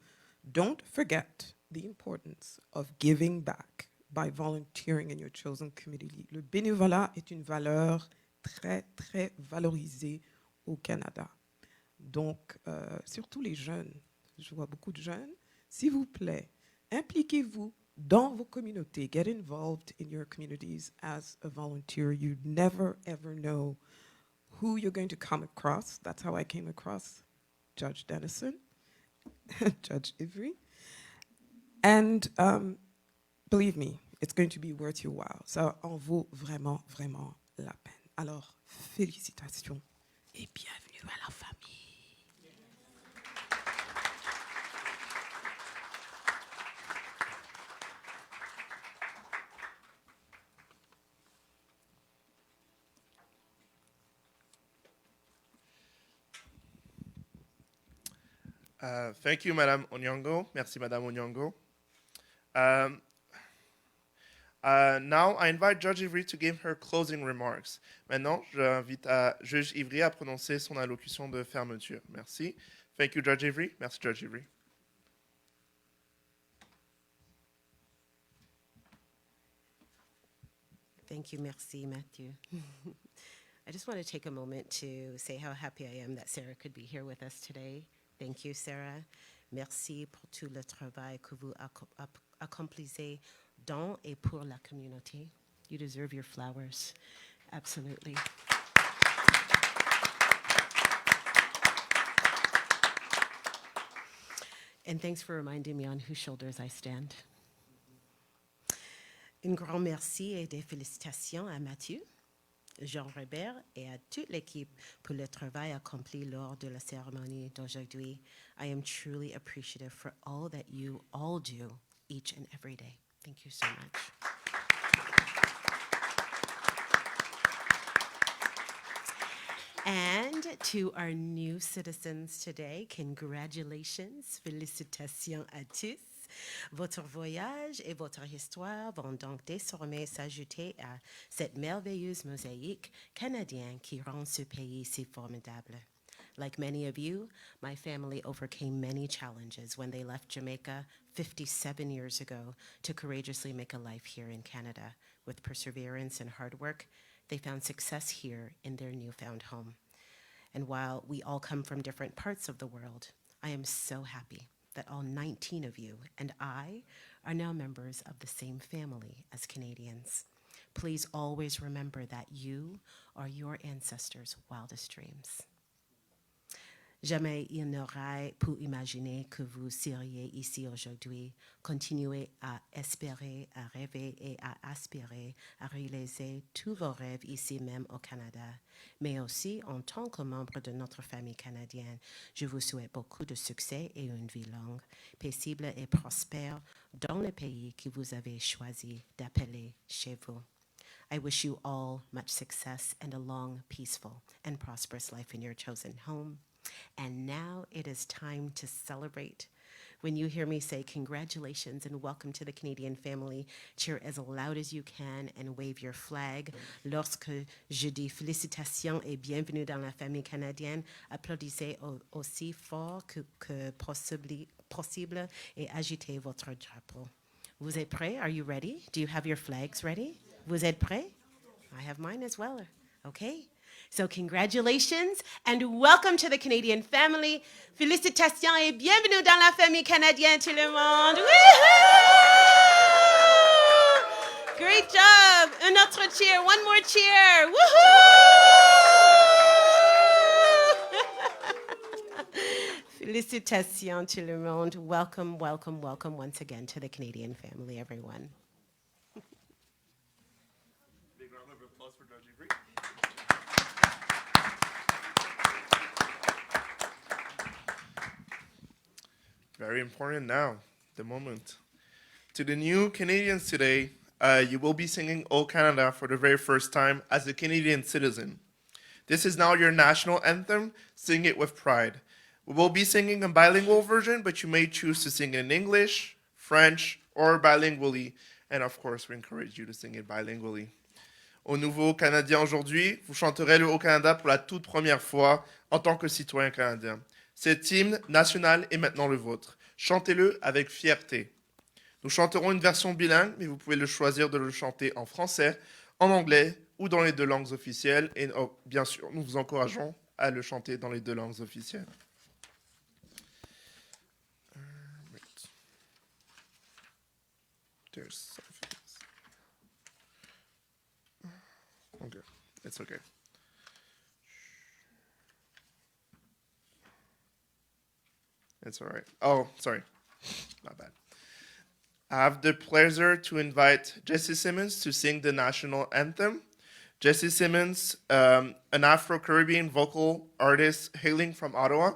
don't forget the importance of giving back by volunteering in your chosen community. Le bénévolat est une valeur très, très valorisée au Canada. Donc, surtout les jeunes, je vois beaucoup de jeunes, s'il vous plaît, impliquez-vous dans vos communautés. Get involved in your communities as a volunteer. You never, ever know who you're going to come across. That's how I came across Judge Dennison, Judge Ivry. And believe me, it's going to be worth your while. Ça en vaut vraiment, vraiment la peine. Alors, félicitations et bienvenue à la famille. Thank you, Madame Onyongo. Merci, Madame Onyongo. Now, I invite Judge Ivry to give her closing remarks. Maintenant, j'invite Juge Ivry à prononcer son allocution de fermeture. Merci. Thank you, Judge Ivry. Merci, Judge Ivry. Thank you, merci, Matthew. I just want to take a moment to say how happy I am that Sarah could be here with us today. Thank you, Sarah. Merci pour tout le travail que vous accomplissez dans et pour la communauté. You deserve your flowers. Absolutely. And thanks for reminding me on whose shoulders I stand. Un grand merci et des félicitations à Mathieu, Jean-Robert et à toute l'équipe pour le travail accompli lors de la cérémonie d'aujourd'hui. I am truly appreciative for all that you all do each and every day. Thank you so much. And to our new citizens today, congratulations, félicitations à tous. Votre voyage et votre histoire vont donc désormais s'ajouter à cette merveilleuse mosaïque canadienne qui rend ce pays si formidable. Like many of you, my family overcame many challenges when they left Jamaica 57 years ago to courageously make a life here in Canada. With perseverance and hard work, they found success here in their newfound home. And while we all come from different parts of the world, I am so happy that all 19 of you and I are now members of the same family as Canadians. Please always remember that you are your ancestors' wildest dreams. Jamais il n'aurait pu imaginer que vous seriez ici aujourd'hui. Continuez à espérer, à rêver et à aspirer à réaliser tous vos rêves ici même au Canada. Mais aussi, en tant que membre de notre famille canadienne, je vous souhaite beaucoup de succès et une vie longue, paisible et prospère dans le pays que vous avez choisi d'appeler chez vous. I wish you all much success and a long, peaceful, and prosperous life in your chosen home. And now it is time to celebrate. When you hear me say congratulations and welcome to the Canadian family, cheer as loud as you can and wave your flag. Lorsque je dis félicitations et bienvenue dans la famille canadienne, applaudissez aussi fort que possible et agitez votre drapeau. Vous êtes prêts? Are you ready? Do you have your flags ready? Vous êtes prêts? I have mine as well. Okay. So congratulations and welcome to the Canadian family. Félicitations et bienvenue dans la famille canadienne, tout le monde. Woohoo! Great job. Un autre cheer. One more cheer. Woohoo! Félicitations tout le monde. Welcome, welcome, welcome once again to the Canadian family, everyone. Big round of applause for Judge Ivry. Very important now, the moment. To the new Canadians today, you will be singing O Canada for the very first time as a Canadian citizen. This is now your national anthem. Sing it with pride. We will be singing a bilingual version, but you may choose to sing in English, French, or bilingually. And of course, we encourage you to sing it bilingually. Au nouveau Canadien aujourd'hui, vous chanterez le Haut-Canada pour la toute première fois en tant que citoyen canadien. Cet hymne national est maintenant le vôtre. Chantez-le avec fierté. Nous chanterons une version bilingue, mais vous pouvez le choisir de le chanter en français, en anglais ou dans les deux langues officielles. Et bien sûr, nous vous encourageons à le chanter dans les deux langues officielles. There's something. Okay, it's okay. It's all right. Oh, sorry. Not bad. I have the pleasure to invite Jesse Simmons to sing the national anthem. Jesse Simmons, an Afro-Caribbean vocal artist hailing from Ottawa,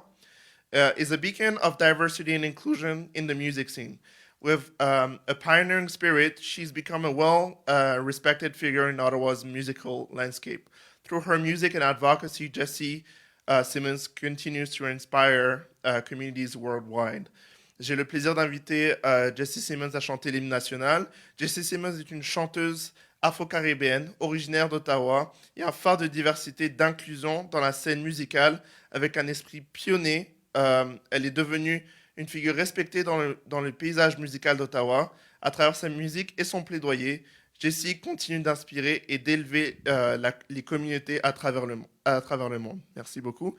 is a beacon of diversity and inclusion in the music scene. With a pioneering spirit, she's become a well-respected figure in Ottawa's musical landscape. Through her music and advocacy, Jesse Simmons continues to inspire communities worldwide. J'ai le plaisir d'inviter Jesse Simmons à chanter l'hymne national. Jesse Simmons est une chanteuse afro-caribéenne, originaire d'Ottawa, et un phare de diversité et d'inclusion dans la scène musicale avec un esprit pionnier. Elle est devenue une figure respectée dans le paysage musical d'Ottawa. À travers sa musique et son plaidoyer, Jessie continue d'inspirer et d'élever les communautés à travers le monde. Merci beaucoup.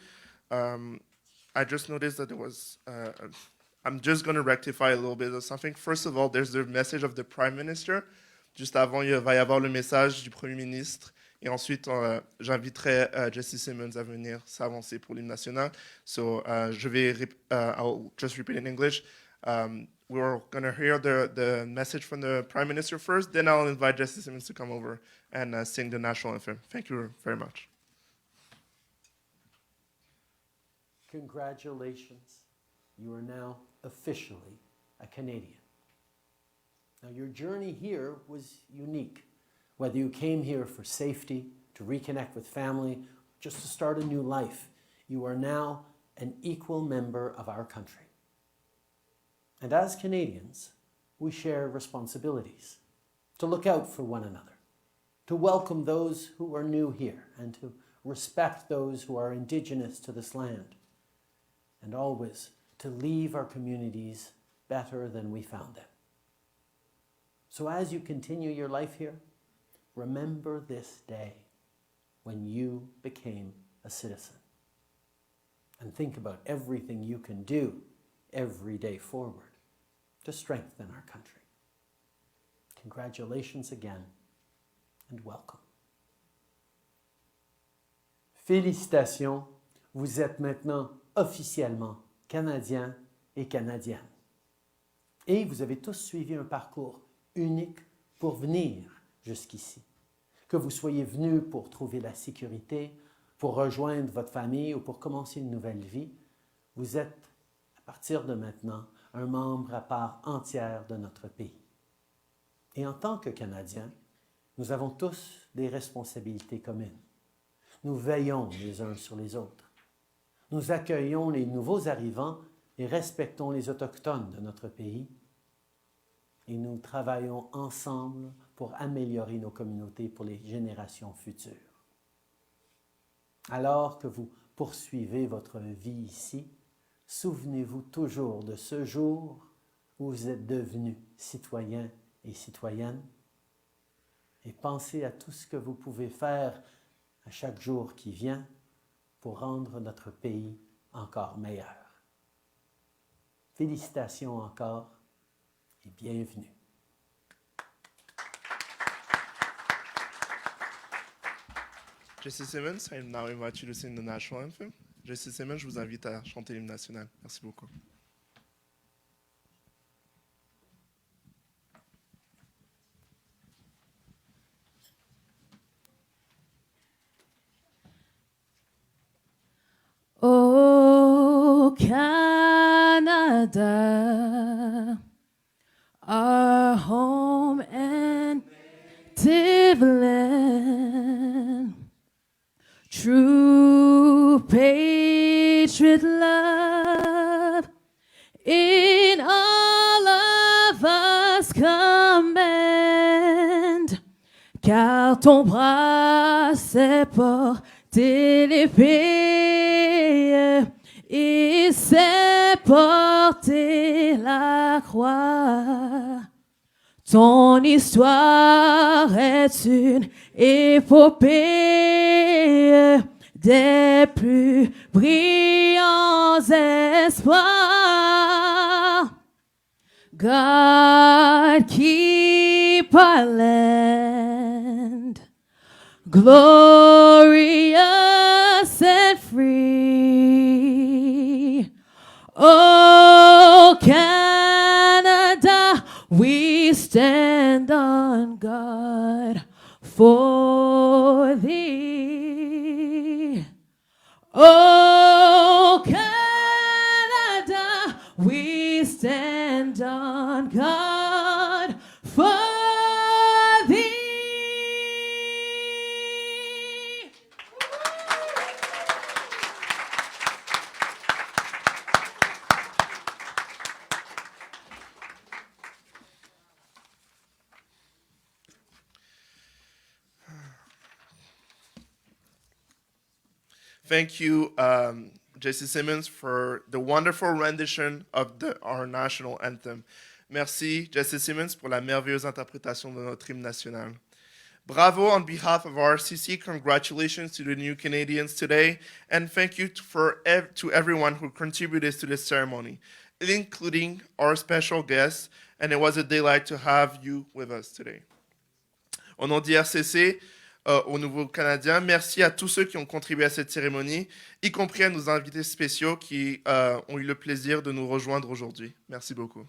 I just noticed that there was... I'm just going to rectify a little bit of something. First of all, there's the message of the Prime Minister. Juste avant, il va y avoir le message du Premier ministre. Et ensuite, j'inviterai Jesse Simmons à venir s'avancer pour l'hymne national. So, I'll just repeat in English. We're going to hear the message from the Prime Minister first. Then I'll invite Jesse Simmons to come over and sing the national anthem. Thank you very much. Congratulations. You are now officially a Canadian. Now, your journey here was unique. Whether you came here for safety, to reconnect with family, just to start a new life, you are now an equal member of our country. And as Canadians, we share responsibilities to look out for one another, to welcome those who are new here, and to respect those who are Indigenous to this land, and always to leave our communities better than we found them. So as you continue your life here, remember this day when you became a citizen. And think about everything you can do every day forward to strengthen our country. Congratulations again and welcome. Félicitations, vous êtes maintenant officiellement Canadien et Canadienne. Et vous avez tous suivi un parcours unique pour venir jusqu'ici. Que vous soyez venus pour trouver la sécurité, pour rejoindre votre famille ou pour commencer une nouvelle vie, vous êtes, à partir de maintenant, un membre à part entière de notre pays. Et en tant que Canadiens, nous avons tous des responsabilités communes. Nous veillons les uns sur les autres. Nous accueillons les nouveaux arrivants et respectons les autochtones de notre pays. Et nous travaillons ensemble pour améliorer nos communautés pour les générations futures. Alors que vous poursuivez votre vie ici, souvenez-vous toujours de ce jour où vous êtes devenus citoyens et citoyennes et pensez à tout ce que vous pouvez faire à chaque jour qui vient pour rendre notre pays encore meilleur. Félicitations encore et bienvenue. Jesse Simmons, I now invite you to sing the national anthem. Jesse Simmons, je vous invite à chanter l'hymne national. Merci beaucoup. Oh, Canada, our home and native land, true patriot love in all of us command, car ton bras s'est porté l'épée et s'est porté la croix. Ton histoire est une épopée des plus brillants espoirs. God, keep our land glorious and free. Oh, stand on God for thee. Oh, Canada, we stand on God for thee. Thank you, Jesse Simmons, for the wonderful rendition of our national anthem. Merci, Jesse Simmons, pour la merveilleuse interprétation de notre hymne national. Bravo on behalf of RCC. Congratulations to the new Canadians today. And thank you to everyone who contributed to this ceremony, including our special guests. And it was a delight to have you with us today. Au nom d'IRCC, au nouveau Canadien, merci à tous ceux qui ont contribué à cette cérémonie, y compris à nos invités spéciaux qui ont eu le plaisir de nous rejoindre aujourd'hui. Merci beaucoup.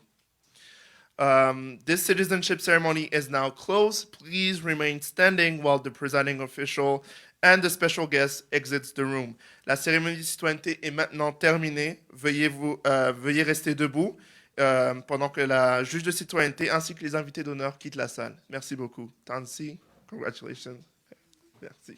This citizenship ceremony is now closed. Please remain standing while the presiding official and the special guest exits the room. La cérémonie de citoyenneté est maintenant terminée. Veuillez rester debout pendant que la juge de citoyenneté ainsi que les invités d'honneur quittent la salle. Merci beaucoup. Tansi, congratulations. Merci.